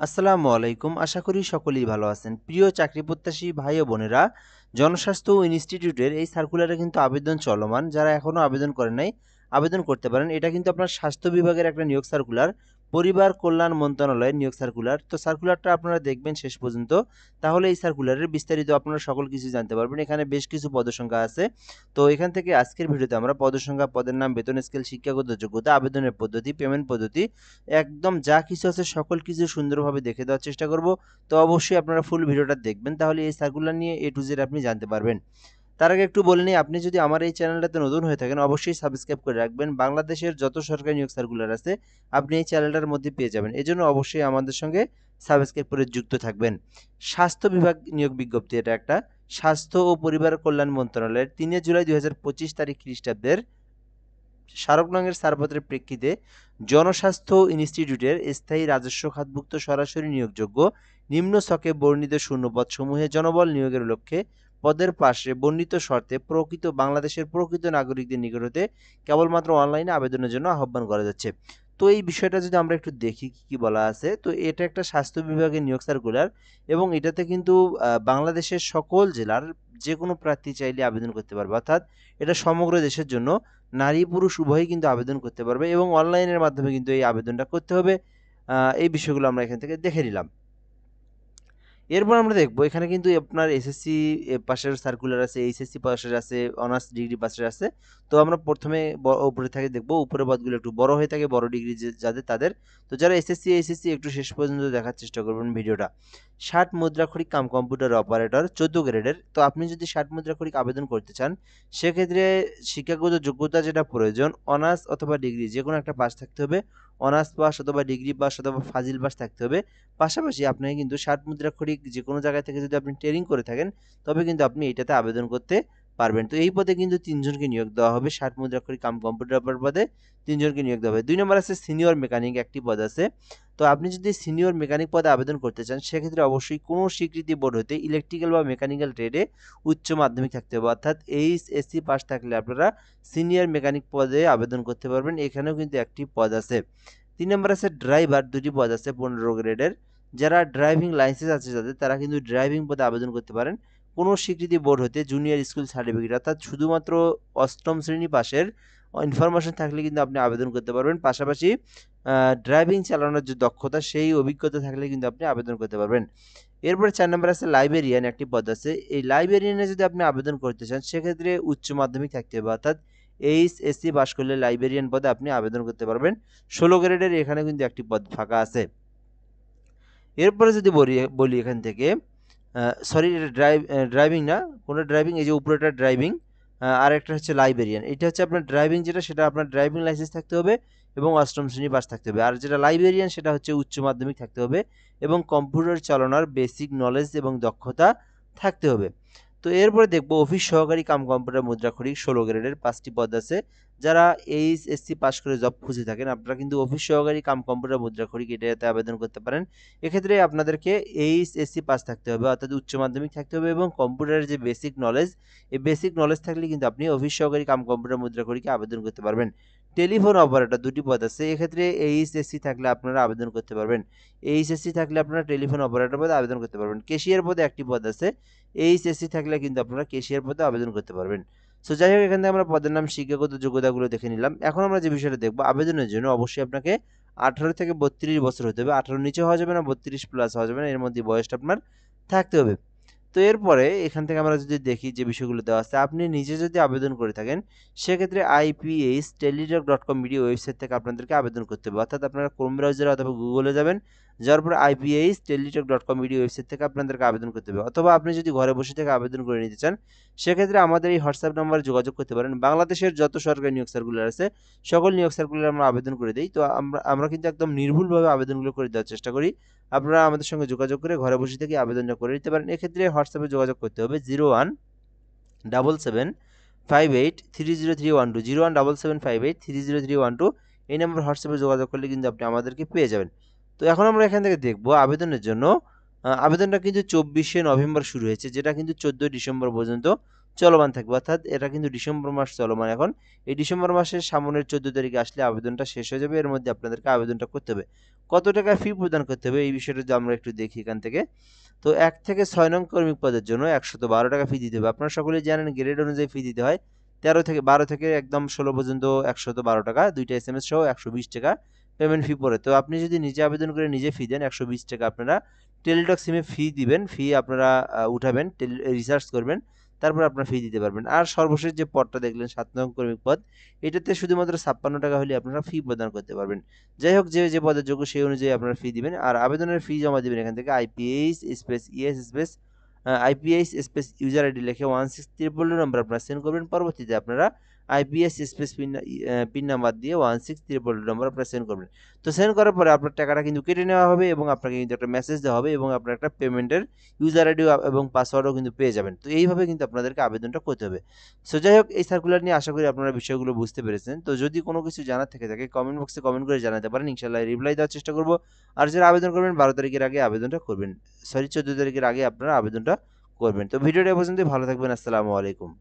আসসালামু আলাইকুম। আশা করি সকলেই ভালো আছেন। প্রিয় চাকরি প্রত্যাশী ভাই ও বোনেরা, জনস্বাস্থ্য ইনস্টিটিউটের এই সার্কুলারে কিন্তু আবেদন চলমান। যারা এখনো আবেদন করেন নাই, আবেদন করতে পারেন। এটা কিন্তু আপনার স্বাস্থ্য বিভাগের একটা নিয়োগ সার্কুলার, পরিবার কল্যাণ মন্ত্রণালয়ের নিয়োগ সার্কুলার। তো সার্কুলারটা আপনারা দেখবেন শেষ পর্যন্ত। তাহলে এই সার্কুলারের বিস্তারিত আপনারা সকল কিছু জানতে পারবেন। এখানে বেশ কিছু পদসংখ্যা আছে। তো এখান থেকে আজকের ভিডিওতে আমরা পদসংখ্যা, পদের নাম, বেতন স্কেল, শিক্ষাগত যোগ্যতা, আবেদনের পদ্ধতি, পেমেন্ট পদ্ধতি একদম যা কিছু আছে সকল কিছু সুন্দরভাবে দেখে দেওয়ার চেষ্টা করব। তো অবশ্যই আপনারা ফুল ভিডিওটা দেখবেন, তাহলে এই সার্কুলার নিয়ে A to Z আপনি জানতে পারবেন। তার আগে একটু বলে নিই, আপনি যদি আমার এই চ্যানেলটাতে নতুন হয়ে থাকেন অবশ্যই সাবস্ক্রাইব করে রাখবেন। বাংলাদেশের যত সরকারি নিয়োগ সার্কুলার আছে আপনি এই চ্যানেলটার মধ্যে পেয়ে যাবেন। এজন্য অবশ্যই আমাদের সঙ্গে সাবস্ক্রাইব করে যুক্ত থাকবেন। স্বাস্থ্য বিভাগ নিয়োগ বিজ্ঞপ্তি, এটা একটা স্বাস্থ্য ও পরিবার কল্যাণ মন্ত্রণালয়ের ৩ জুলাই ২০২৫ তারিখ খ্রিস্টাব্দের স্মারক নঙের ছাড়পত্রের প্রেক্ষিতে জনস্বাস্থ্য ইনস্টিটিউটের স্থায়ী রাজস্ব খাতভুক্ত সরাসরি নিয়োগযোগ্য নিম্ন ছকে বর্ণিত শূন্যপদসমূহে জনবল নিয়োগের লক্ষ্যে পদের পাশে বর্ণিত শর্তে বাংলাদেশের প্রকৃত নাগরিকদের নিকট হতে কেবলমাত্র অনলাইনে আবেদনের জন্য আহ্বান করা যাচ্ছে। তো এই বিষয়টা যদি আমরা একটু দেখি কি কি বলা আছে, তো এটা একটা স্বাস্থ্য বিভাগের নিয়োগ সার্কুলার এবং এটাতে কিন্তু বাংলাদেশের সকল জেলার যে কোনো প্রার্থী চাইলে আবেদন করতে পারবে, অর্থাৎ এটা সমগ্র দেশের জন্য নারী পুরুষ উভয়ই কিন্তু আবেদন করতে পারবে এবং অনলাইনের মাধ্যমে কিন্তু এই আবেদনটা করতে হবে। এই বিষয়গুলো আমরা এখান থেকে দেখে নিলাম। এরপর আমরা দেখব এখানে কিন্তু আপনার এসএসসি পাশের সার্কুলার আছে, এইচএসসি পাশের আছে, অনার্স ডিগ্রি পাশের আছে। তো আমরা প্রথমে উপরে থেকে দেখব, উপরে পদগুলো একটু বড় হয়ে থাকে, বড় ডিগ্রি যাদের তাদের। তো যারা এসএসসি এইচএসসি একটু শেষ পর্যন্ত দেখার চেষ্টা করবেন ভিডিওটা। 60 মুদ্রাক্ষরিক কাম কম্পিউটার অপারেটর 14 গ্রেডের। তো আপনি যদি 60 মুদ্রাক্ষরিক আবেদন করতে চান সেক্ষেত্রে শিক্ষাগত যোগ্যতা যেটা প্রয়োজন, অনার্স অথবা ডিগ্রি যে কোনো একটা পাস থাকতে হবে। অনার্স পাস অথবা ডিগ্রি পাস অথবা ফাজিল পাস থাকতে হবে। পাশাপাশি আপনাকে কিন্তু 60 মুদ্রাক্ষরিক যে কোনো জায়গা থেকে যদি আপনি ট্রেনিং করে থাকেন তবে কিন্তু আপনি এটাতে আবেদন করতে পারবেন। তো এই পদে কিন্তু ৩ জনকে নিয়োগ দেওয়া হবে। 60 মুদ্রাক্ষরিক কাম কম্পিউটার অপারেটর পদে ৩ জনকে নিয়োগ দেওয়া হবে। ২ নম্বর আছে সিনিয়র মেকানিক, একটি পদ আছে। তো আপনি যদি সিনিয়র মেকানিক পদে আবেদন করতে চান সেক্ষেত্রে অবশ্যই কোনো স্বীকৃতি বোর্ড হতে ইলেকট্রিক্যাল বা মেকানিক্যাল ট্রেডে উচ্চ মাধ্যমিক থাকতে হবে, অর্থাৎ এইচএসসি পাস থাকলে আপনারা সিনিয়র মেকানিক পদে আবেদন করতে পারবেন। এখানেও কিন্তু একটি পদ আছে। ৩ নম্বর আছে ড্রাইভার, ২টি পদ আছে ১৫ গ্রেডের। যারা ড্রাইভিং লাইসেন্স আছে যাদের তারা কিন্তু ড্রাইভিং পদে আবেদন করতে পারেন। কোনো স্বীকৃতি বোর্ড হতে জুনিয়র স্কুল সার্টিফিকেট, অর্থাৎ শুধুমাত্র অষ্টম শ্রেণী পাশের ইনফরমেশন থাকলে কিন্তু আপনি আবেদন করতে পারবেন। পাশাপাশি ড্রাইভিং চালানোর যে দক্ষতা সেই অভিজ্ঞতা থাকলে কিন্তু আপনি আবেদন করতে পারবেন। এরপরে ৪ নম্বর আছে লাইব্রেরিয়ান, একটি পদ আছে। এই লাইব্রেরিয়ানে যদি আপনি আবেদন করতে চান সেক্ষেত্রে উচ্চ মাধ্যমিক থাকতে হবে, অর্থাৎ এইচএসসি পাস করলে লাইব্রেরিয়ান পদে আপনি আবেদন করতে পারবেন। ১৬ গ্রেডের এখানে কিন্তু একটি পদ ফাঁকা আছে। এরপরে যদি বলি এখান থেকে সরি, এটা ড্রাইভিং না, কোনো ড্রাইভিং, এই যে উপরেটা ড্রাইভিং, আর একটা হচ্ছে লাইব্রেরিয়ান। এটা হচ্ছে আপনার ড্রাইভিং, যেটা সেটা আপনার ড্রাইভিং লাইসেন্স থাকতে হবে এবং অষ্টম শ্রেণী পাস থাকতে হবে। আর যেটা লাইব্রেরিয়ান সেটা হচ্ছে উচ্চ মাধ্যমিক থাকতে হবে এবং কম্পিউটার চালানোর বেসিক নলেজ এবং দক্ষতা থাকতে হবে। তো এরপরে দেখব অফিস সহকারী কাম কম্পিউটার মুদ্রাক্ষরিক ১৬ গ্রেডের ৫টি পদ আছে। যারা এইচএসসি পাস করে জব খুঁজে থাকেন আপনারা কিন্তু অফিস সহকারী কাম কম্পিউটার মুদ্রাক্ষরিক এটাতে আবেদন করতে পারেন। এক্ষেত্রে আপনাদেরকে এইচএসসি পাস থাকতে হবে, অর্থাৎ উচ্চ মাধ্যমিক থাকতে হবে এবং কম্পিউটারের যে বেসিক নলেজ, এই বেসিক নলেজ থাকলে কিন্তু আপনি অফিস সহকারী কাম কম্পিউটার মুদ্রাক্ষরিকে আবেদন করতে পারবেন। টেলিফোন অপারেটর ২টি পদ আছে। এক্ষেত্রে এইচএসসি থাকলে আপনারা আবেদন করতে পারবেন। এইচএসসি থাকলে আপনারা টেলিফোন অপারেটর পদে আবেদন করতে পারবেন। ক্যাশিয়ার পদে একটি পদ আছে। এইচএসসি থাকলে কিন্তু আপনারা ক্যাশিয়ার পদে আবেদন করতে পারবেন। সো যাই হোক, এখান থেকে আমরা পদের নাম, শিক্ষাগত যোগ্যতাগুলো দেখে নিলাম। এখন আমরা যে বিষয়টা দেখব, আবেদনের জন্য অবশ্যই আপনাকে 18 থেকে 32 বছর হতে হবে। 18 নিচে হওয়া যাবে না, 32 প্লাস হওয়া যাবে না, এর মধ্যে বয়সটা আপনার থাকতে হবে। তো এরপরে এখান থেকে আমরা যদি দেখি যে বিষয়গুলো দেওয়া আছে, আপনি নিজে যদি আবেদন করে থাকেন সেক্ষেত্রে ips.teletalk.com ভিডিও ওয়েবসাইট থেকে আপনাদেরকে আবেদন করতে হবে, অর্থাৎ আপনারা ক্রোম ব্রাউজারে অথবা গুগলে যাবেন, যাওয়ার পর ips.teletalk.com ভিডিও ওয়েবসাইট থেকে আপনাদেরকে আবেদন করতে হবে। অথবা আপনি যদি ঘরে বসে থেকে আবেদন করে নিতে চান সেক্ষেত্রে আমাদের এই হোয়াটসঅ্যাপ নাম্বারে যোগাযোগ করতে পারেন। বাংলাদেশের যত সরকারি নিয়োগ সার্কুলার আছে সকল নিয়োগ সার্কুলার আমরা আবেদন করে দিই। তো আমরা কিন্তু একদম নির্ভুলভাবে আবেদনগুলো করে দেওয়ার চেষ্টা করি। আপনারা আমাদের সঙ্গে যোগাযোগ করে ঘরে বসে থেকে আবেদনটা করে নিতে পারেন। এক্ষেত্রে হোয়াটসঅ্যাপে যোগাযোগ করতে হবে 0177583031 0177583031। এই নাম্বার হোয়াটসঅ্যাপে যোগাযোগ করলে কিন্তু আপনি আমাদেরকে পেয়ে যাবেন। তো এখন আমরা এখান থেকে দেখব আবেদনের জন্য। আবেদনটা কিন্তু 24শে নভেম্বর শুরু হয়েছে, যেটা কিন্তু 14 ডিসেম্বর পর্যন্ত চলমান থাকবে, অর্থাৎ এটা কিন্তু ডিসেম্বর মাস চলমান এখন। এই ডিসেম্বর মাসের সামনের 14 তারিখে আসলে আবেদনটা শেষ হয়ে যাবে। এর মধ্যে আপনাদেরকে আবেদনটা করতে হবে। কত টাকা ফি প্রদান করতে হবে এই বিষয়টা যদি আমরা একটু দেখি এখান থেকে। তো 1 থেকে 6 নং কর্মী পদের জন্য 112 টাকা ফি দিতে হবে। আপনারা সকলেই জানেন গ্রেড অনুযায়ী ফি দিতে হয়। 12 থেকে একদম 16 পর্যন্ত 112 টাকা, 2টা এসএমএস সহ 120 টাকা পেমেন্ট ফি পড়ে। তো আপনি যদি নিজে আবেদন করে নিজে ফি দেন 120 টাকা আপনারা টেলিটক সিমে ফি দিবেন, ফি আপনারা উঠাবেন, রিসার্চ করবেন, তারপর আপনার ফি দিতে পারবেন। আর সর্বশেষ যে পদটা দেখলেন 7 নং কর্মী পদ, এটাতে শুধুমাত্র 56 টাকা হলে আপনারা ফি প্রদান করতে পারবেন। যাই হোক, যে পদের যোগ্য সেই অনুযায়ী আপনারা ফি দিবেন। আর আবেদনের ফি জমা দিবেন এখান থেকে IPH space ES space IPH space user ID লিখে 16322 নম্বর আপনারা সেন্ড করবেন। পরবর্তীতে আপনারা আইপিএস স্পেস পিন নাম্বার দিয়ে 16322 নম্বর আপনারা সেন্ড করবেন। তো সেন্ড করার পরে আপনার টাকাটা কিন্তু কেটে নেওয়া হবে এবং আপনাকে কিন্তু একটা মেসেজ দেওয়া হবে এবং আপনার একটা পেমেন্টের ইউজার আইডি এবং পাসওয়ার্ডও কিন্তু পেয়ে যাবেন। তো এইভাবে কিন্তু আপনাদেরকে আবেদনটা করতে হবে। সো যাই হোক, এই সার্কুলার নিয়ে আশা করি আপনারা বিষয়গুলো বুঝতে পেরেছেন। তো যদি কোনো কিছু জানার থেকে থাকে কমেন্ট বক্সে কমেন্ট করে জানাতে পারেন, ইনশাআল্লাহ রিপ্লাই দেওয়ার চেষ্টা করব। আর যারা আবেদন করবেন 12 তারিখের আগে আবেদনটা করবেন, সরি 14 তারিখের আগে আপনারা আবেদনটা করবেন। তো ভিডিওটা এ পর্যন্তই, ভালো থাকবেন, আসসালামু আলাইকুম।